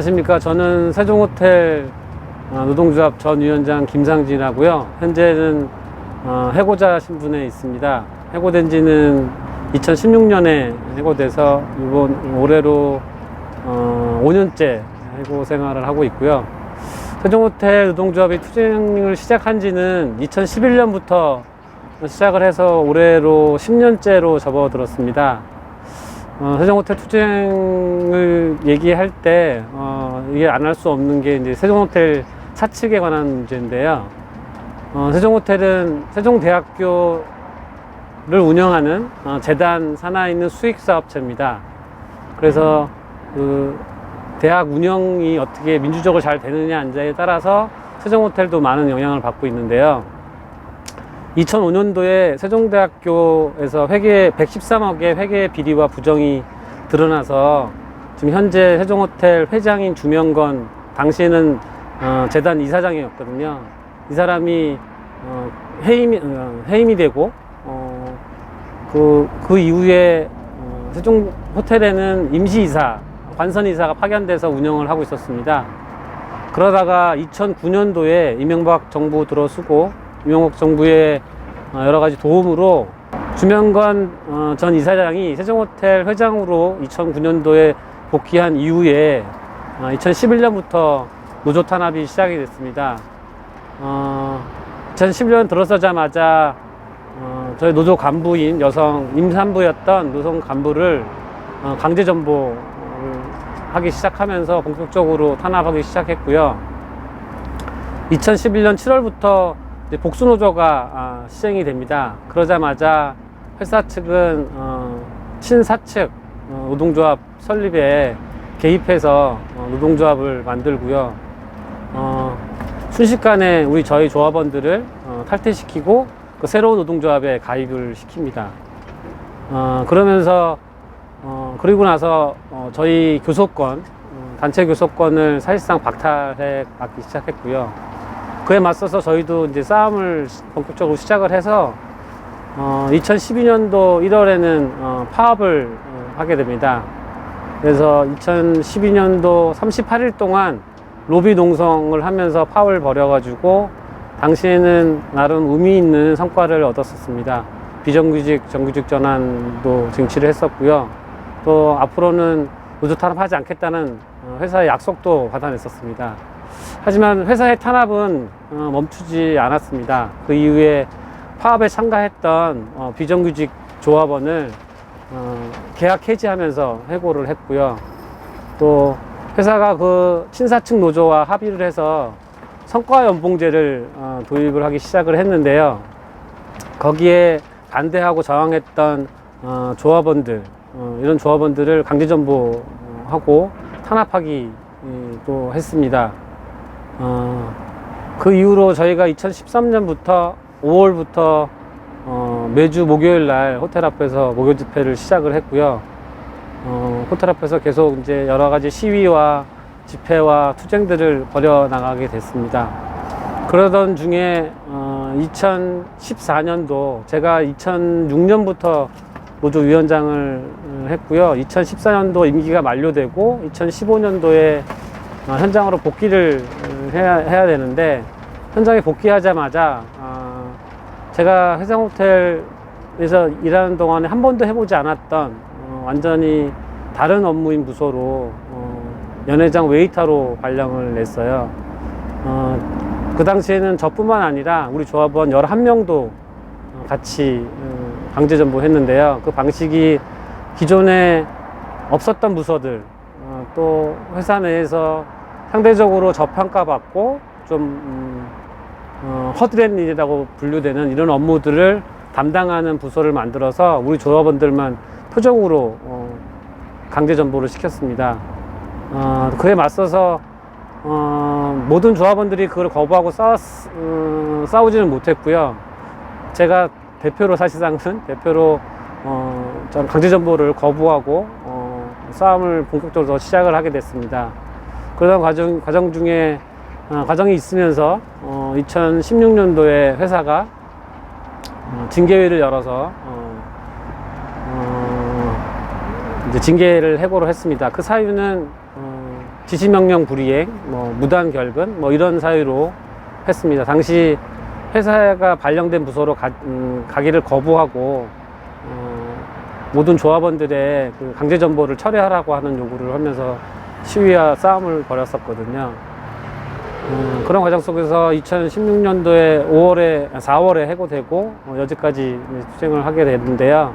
안녕하십니까. 저는 세종호텔 노동조합 전 위원장 김상진하고요. 현재는 해고자 신분에 있습니다. 해고된 지는 2016년에 해고돼서 이번 올해로 5년째 해고 생활을 하고 있고요. 세종호텔 노동조합이 투쟁을 시작한 지는 2011년부터 시작을 해서 올해로 10년째로 접어들었습니다. 세종호텔 투쟁을 얘기할 때 이게 안 할 수 없는 게 이제 세종호텔 사측에 관한 문제인데요. 세종호텔은 세종대학교를 운영하는 재단 산하에 있는 수익사업체입니다. 그래서 그 대학 운영이 어떻게 민주적으로 잘 되느냐에 따라서 세종호텔도 많은 영향을 받고 있는데요. 2005년도에 세종대학교에서 113억의 회계 비리와 부정이 드러나서 지금 현재 세종호텔 회장인 주명건, 당시에는 재단 이사장이었거든요. 이 사람이 해임이 되고 그 이후에 세종호텔에는 임시이사, 관선이사가 파견돼서 운영을 하고 있었습니다. 그러다가 2009년도에 이명박 정부 들어서고 이명박 정부의 여러 가지 도움으로 주명건 전 이사장이 세종호텔 회장으로 2009년도에 복귀한 이후에 2011년부터 노조 탄압이 시작이 됐습니다. 2011년 들어서자마자 저희 노조 간부인 여성 임산부였던 노동 간부를 강제 전보를 하기 시작하면서 본격적으로 탄압하기 시작했고요. 2011년 7월부터 복수노조가 시행이 됩니다. 그러자마자 회사 측은 친사측 노동조합 설립에 개입해서 노동조합을 만들고요. 순식간에 저희 조합원들을 탈퇴시키고 그 새로운 노동조합에 가입을 시킵니다. 그러면서 그리고 나서 저희 교섭권, 단체 교섭권을 사실상 박탈해 맞기 시작했고요. 그에 맞서서 저희도 이제 싸움을 본격적으로 시작을 해서 2012년도 1월에는 파업을 하게 됩니다. 그래서 2012년도 38일 동안 로비 농성을 하면서 파업을 벌여가지고 당시에는 나름 의미 있는 성과를 얻었었습니다. 비정규직, 정규직 전환도 쟁취를 했었고요. 또 앞으로는 노조 탄압하지 않겠다는 회사의 약속도 받아냈었습니다. 하지만 회사의 탄압은 멈추지 않았습니다. 그 이후에 파업에 참가했던 비정규직 조합원을 계약 해지하면서 해고를 했고요. 또 회사가 그 친사측 노조와 합의를 해서 성과연봉제를 도입을 하기 시작을 했는데요. 거기에 반대하고 저항했던 조합원들, 이런 조합원들을 강제전보하고 탄압하기 또 했습니다. 그 이후로 저희가 2013년부터 5월부터 매주 목요일 날 호텔 앞에서 목요 집회를 시작을 했고요. 호텔 앞에서 계속 이제 여러 가지 시위와 집회와 투쟁들을 벌여 나가게 됐습니다. 그러던 중에 2014년도 제가 2006년부터 노조 위원장을 했고요. 2014년도 임기가 만료되고 2015년도에 현장으로 복귀를 해야 되는데, 현장에 복귀하자마자 제가 세종호텔에서 일하는 동안에 한 번도 해보지 않았던 완전히 다른 업무인 부서로 연회장 웨이터로 발령을 냈어요. 그 당시에는 저뿐만 아니라 우리 조합원 11명도 같이 강제전보 했는데요. 그 방식이 기존에 없었던 부서들, 또 회사 내에서 상대적으로 저평가받고 좀 허드렛 일이라고 분류되는 이런 업무들을 담당하는 부서를 만들어서 우리 조합원들만 표적으로 강제전보를 시켰습니다. 그에 맞서서 모든 조합원들이 그걸 거부하고 싸우지는 못했고요. 제가 대표로 사실상은 강제전보를 거부하고 싸움을 본격적으로 시작을 하게 됐습니다. 그러던 과정 중에 과정이 있으면서 2016년도에 회사가 징계회를 열어서 이제 징계를 해고를 했습니다. 그 사유는 지시명령 불이행, 뭐 무단 결근, 뭐 이런 사유로 했습니다. 당시 회사가 발령된 부서로 가기를 거부하고 모든 조합원들의 그 강제 전보를 철회하라고 하는 요구를 하면서 시위와 싸움을 벌였었거든요. 그런 과정 속에서 2016년도에 4월에 해고되고 여지까지 투쟁을 하게 됐는데요.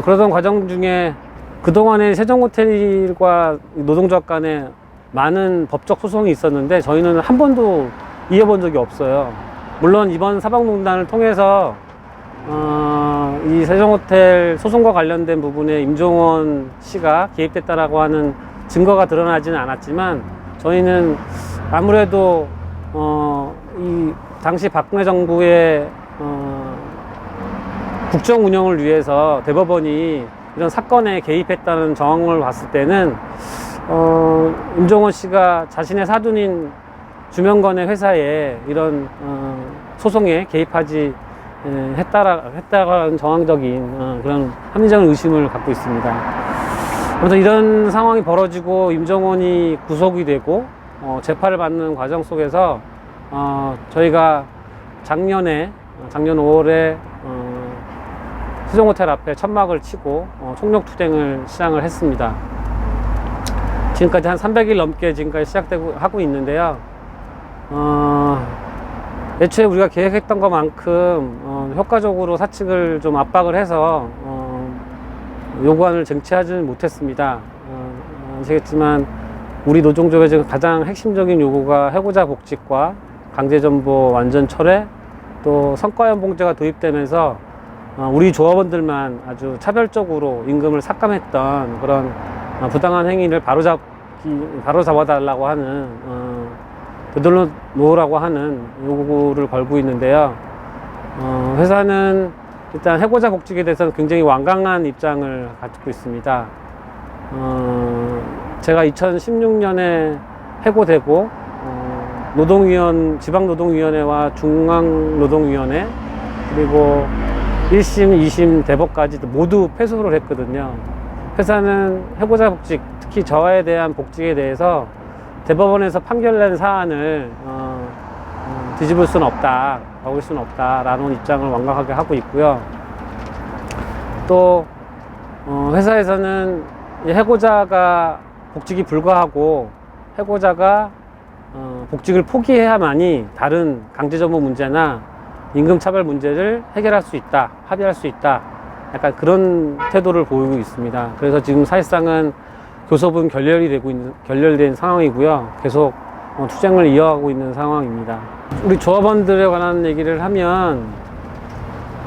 그러던 과정 중에 그동안에 세종호텔과 노동조합 간에 많은 법적 소송이 있었는데 저희는 한 번도 이어본 적이 없어요. 물론 이번 사법농단을 통해서 이 세종호텔 소송과 관련된 부분에 임종원 씨가 개입됐다라고 하는 증거가 드러나지는 않았지만 저희는 아무래도 이 당시 박근혜 정부의 국정 운영을 위해서 대법원이 이런 사건에 개입했다는 정황을 봤을 때는 임종원 씨가 자신의 사돈인 주명건의 회사에 이런 소송에 개입하지 했다라는 정황적인 그런 합리적인 의심을 갖고 있습니다. 그래서 이런 상황이 벌어지고 임종원이 구속이 되고 재판을 받는 과정 속에서 저희가 작년 5월에 세종호텔 앞에 천막을 치고 총력투쟁을 시작을 했습니다. 지금까지 한 300일 넘게 지금까지 시작되고 하고 있는데요. 애초에 우리가 계획했던 것만큼 효과적으로 사측을 좀 압박을 해서 요구안을 쟁취하지는 못했습니다. 아시겠지만 우리 노동조합의 지금 가장 핵심적인 요구가 해고자 복직과 강제전보 완전 철회, 또 성과연봉제가 도입되면서 우리 조합원들만 아주 차별적으로 임금을 삭감했던 그런 부당한 행위를 바로잡아달라고 하는 되돌려 놓으라고 하는 요구를 걸고 있는데요. 회사는 일단 해고자 복직에 대해서는 굉장히 완강한 입장을 갖고 있습니다. 제가 2016년에 해고되고 지방노동위원회와 중앙노동위원회 그리고 1심, 2심 대법까지 모두 패소를 했거든요. 회사는 해고자 복직, 특히 저하에 대한 복직에 대해서 대법원에서 판결낸 사안을 뒤집을 수는 없다, 바꿀 수는 없다라는 입장을 완강하게 하고 있고요. 또 회사에서는 해고자가 복직이 불가하고 해고자가 복직을 포기해야만이 다른 강제전보 문제나 임금차별 문제를 해결할 수 있다, 합의할 수 있다, 약간 그런 태도를 보이고 있습니다. 그래서 지금 사실상은 교섭은 결렬된 상황이고요. 계속 투쟁을 이어가고 있는 상황입니다. 우리 조합원들에 관한 얘기를 하면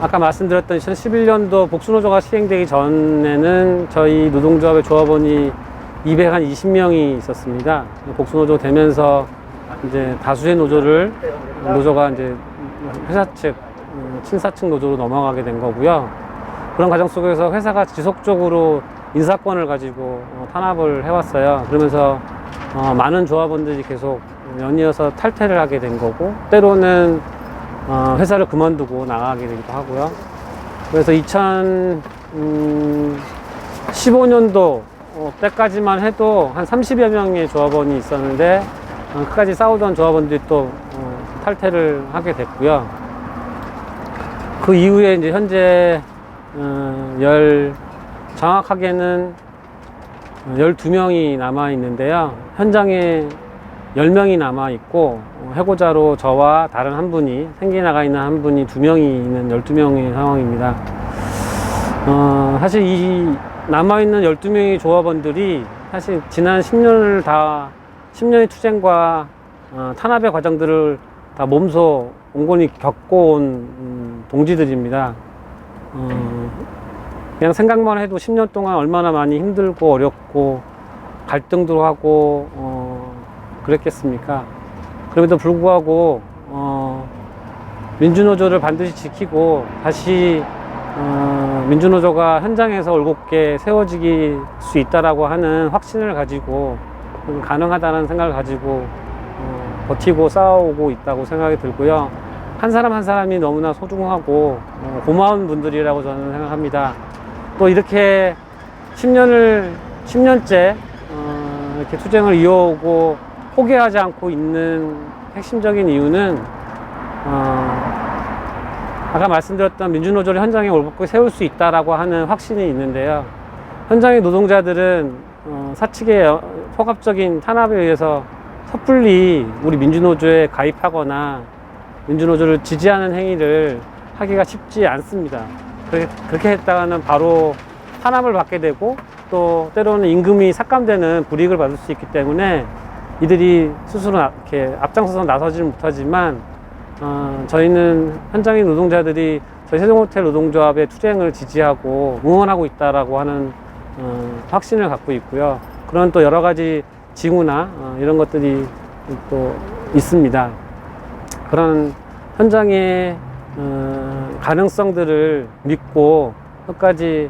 아까 말씀드렸던 2011년도 복수노조가 시행되기 전에는 저희 노동조합의 조합원이 220명이 있었습니다. 복수노조 되면서 이제 다수의 노조가 이제 회사 측, 친사 측 노조로 넘어가게 된 거고요. 그런 과정 속에서 회사가 지속적으로 인사권을 가지고 탄압을 해왔어요. 그러면서 많은 조합원들이 계속 연이어서 탈퇴를 하게 된 거고, 때로는 회사를 그만두고 나가게 되기도 하고요. 그래서 2015년도 때까지만 해도 한 30여 명의 조합원이 있었는데 끝까지 싸우던 조합원들이 또 탈퇴를 하게 됐고요. 그 이후에 이제 현재 정확하게는 12명이 남아 있는데요. 현장에 10명이 남아 있고 해고자로 저와 다른 한 분이, 생기나가 있는 한 분이 2명이 있는 12명의 상황입니다. 사실 이 남아있는 12명의 조합원들이 사실 지난 10년의 투쟁과 탄압의 과정들을 다 몸소 온건히 겪어온 동지들입니다. 그냥 생각만 해도 10년 동안 얼마나 많이 힘들고 어렵고 갈등도 하고 그랬겠습니까? 그럼에도 불구하고 민주노조를 반드시 지키고 다시 민주노조가 현장에서 올곧게 세워질 수 있다라고 하는 확신을 가지고 가능하다는 생각을 가지고 버티고 싸우고 있다고 생각이 들고요. 한 사람 한 사람이 너무나 소중하고 고마운 분들이라고 저는 생각합니다. 또 이렇게 10년째 이렇게 투쟁을 이어오고 포기하지 않고 있는 핵심적인 이유는 아까 말씀드렸던 민주노조를 현장에 올바르게 세울 수 있다라고 하는 확신이 있는데요. 현장의 노동자들은 사측의 포갑적인 탄압에 의해서 섣불리 우리 민주노조에 가입하거나 민주노조를 지지하는 행위를 하기가 쉽지 않습니다. 그렇게 했다가는 바로 탄압을 받게 되고 또 때로는 임금이 삭감되는 불이익을 받을 수 있기 때문에 이들이 스스로 이렇게 앞장서서 나서지는 못하지만 저희는 현장의 노동자들이 저희 세종호텔 노동조합의 투쟁을 지지하고 응원하고 있다라고 하는 확신을 갖고 있고요. 그런 또 여러 가지 징후나 이런 것들이 또 있습니다. 그런 현장의 가능성들을 믿고 끝까지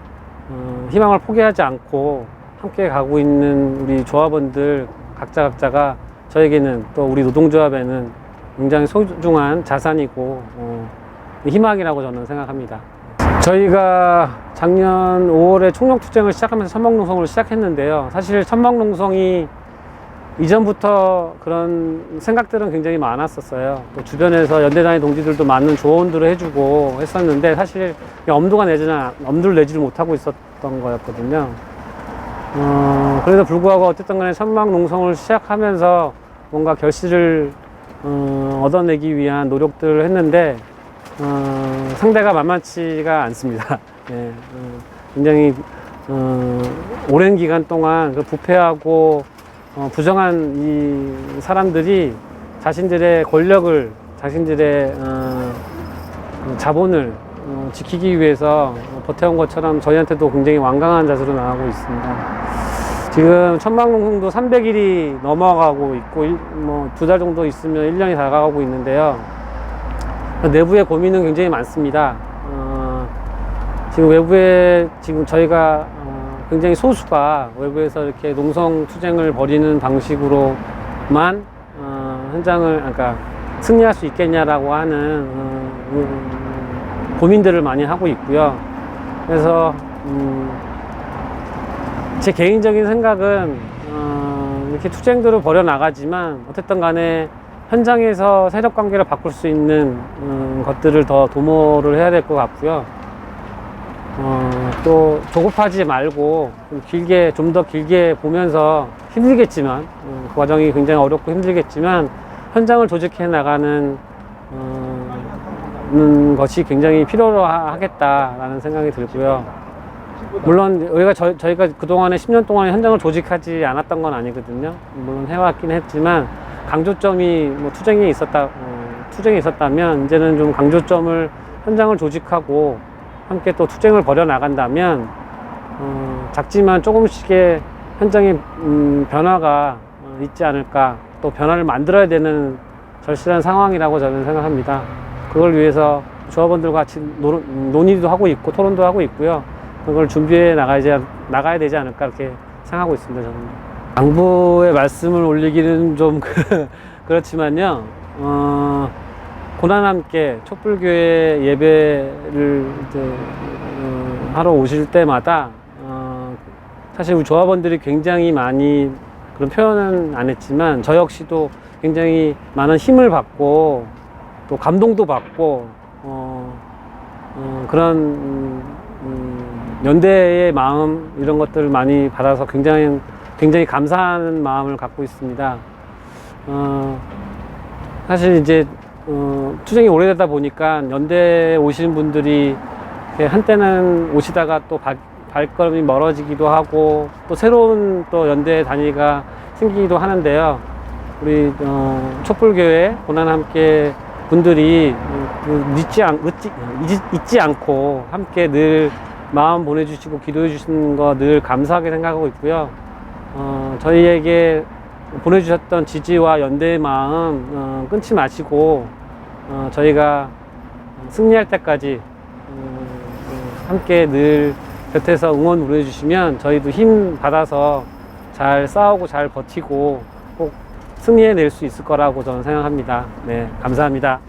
희망을 포기하지 않고 함께 가고 있는 우리 조합원들 각자가 저에게는 또 우리 노동조합에는 굉장히 소중한 자산이고 희망이라고 저는 생각합니다. 저희가 작년 5월에 총력투쟁을 시작하면서 천막농성을 시작했는데요. 사실 천막농성이 이전부터 그런 생각들은 굉장히 많았었어요. 또 주변에서 연대단위 동지들도 많은 조언들을 해주고 했었는데 사실 엄두를 내지를 못하고 있었던 거였거든요. 그래도 불구하고 어쨌든 간에 천막농성을 시작하면서 뭔가 결실을 얻어내기 위한 노력들을 했는데 상대가 만만치가 않습니다. 예, 굉장히 오랜 기간 동안 그 부패하고 부정한 이 사람들이 자신들의 권력을, 자신들의 자본을 지키기 위해서 버텨온 것처럼 저희한테도 굉장히 완강한 자세로 나가고 있습니다. 지금 천막농성도 300일이 넘어가고 있고 뭐 2달 정도 있으면 1년이 다가가고 있는데요. 내부의 고민은 굉장히 많습니다. 지금 외부에 지금 저희가 굉장히 소수가 외부에서 이렇게 농성 투쟁을 벌이는 방식으로만 현장을 그러니까 승리할 수 있겠냐라고 하는 고민들을 많이 하고 있고요. 그래서 제 개인적인 생각은 이렇게 투쟁들을 벌여 나가지만 어쨌든 간에 현장에서 세력 관계를 바꿀 수 있는 것들을 더 도모를 해야 될 것 같고요. 또 조급하지 말고 좀 더 길게 보면서 힘들겠지만 그 과정이 굉장히 어렵고 힘들겠지만 현장을 조직해 나가는 것이 굉장히 필요로 하겠다라는 생각이 들고요. 물론 저희가 그동안에 10년 동안 현장을 조직하지 않았던 건 아니거든요. 물론 해왔긴 했지만 강조점이 뭐 투쟁이 있었다면 이제는 좀 강조점을 현장을 조직하고 함께 또 투쟁을 벌여 나간다면 작지만 조금씩의 현장의 변화가 있지 않을까, 또 변화를 만들어야 되는 절실한 상황이라고 저는 생각합니다. 그걸 위해서 조합원들과 같이 논의도 하고 있고 토론도 하고 있고요. 그걸 준비해 나가야 되지 않을까 이렇게 생각하고 있습니다. 저는 당부의 말씀을 올리기는 좀 그렇지만요. 고난함께 촛불교회 예배를 이제 하러 오실 때마다 사실 우리 조합원들이 굉장히 많이 그런 표현은 안 했지만 저 역시도 굉장히 많은 힘을 받고 또 감동도 받고 그런 연대의 마음 이런 것들을 많이 받아서 굉장히 감사하는 마음을 갖고 있습니다. 사실 이제 투쟁이 오래되다 보니까 연대에 오시는 분들이 한때는 오시다가 또 발걸음이 멀어지기도 하고 또 새로운 또 연대 단위가 생기기도 하는데요. 우리 촛불교회 고난함께 분들이 잊지 않고 함께 늘 마음 보내주시고 기도해 주시는 거 늘 감사하게 생각하고 있고요. 저희에게 보내주셨던 지지와 연대의 마음 끊지 마시고 저희가 승리할 때까지 함께 늘 곁에서 응원 보내주시면 저희도 힘 받아서 잘 싸우고 잘 버티고 꼭 승리해낼 수 있을 거라고 저는 생각합니다. 네, 감사합니다.